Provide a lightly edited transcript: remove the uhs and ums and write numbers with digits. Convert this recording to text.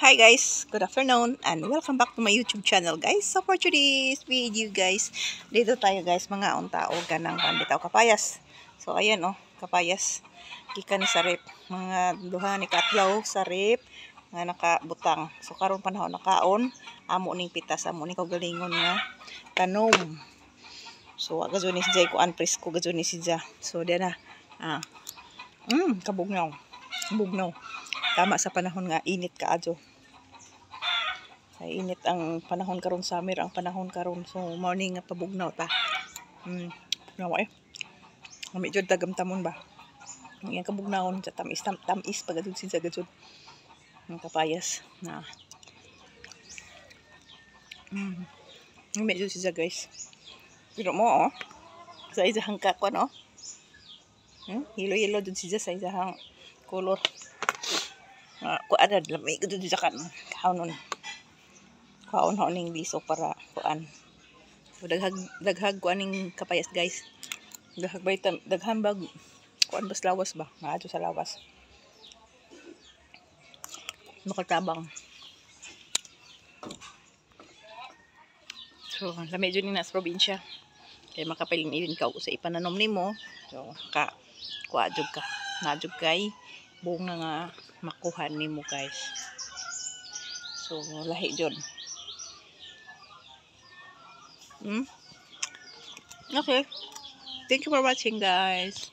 Hi guys, good afternoon and welcome back to my YouTube channel guys. So for today's video guys, dito tayo guys mga tao ganang panditaw kapayas. So ayan kapayas. Gikan ni sa rep. Mga duha ni katlaw sa rep nga nakabutang. So karon panahon nakaon, amo ning pitas, amo ning kaugalingon nga tanom. So agazon ni si Jay ko anpres ko gazon ni si Jay. So diyan na. Kabugnaw. Kabugnaw. Tama sa panahon nga init kaadyo. Ay init ang panahon karon, summer ang panahon karon. So morning nga pabugnaw ta. Nawa medyo dagamtamon ba. Ang kabugnawon sa tamis pagadud sin sa gadud. Ang kapayas na. Medyo siya guys. Pero mo sa isang kakon hilo-hilo dun siya sa isang color. Kuan lamay gud sa kan kaon ning liso para kuan. So daghag kuan ning kapayas guys. Daghan bag kuan bas lawas ba? Maato sa lawas. Makatabang. So lamay jud ni nas probinsya. Kay makapilin ka sa ipananom nimo. So kuha jud ka. Najud kay buong nga makuha nimo guys. So lahi jud. Okay. Thank you for watching guys.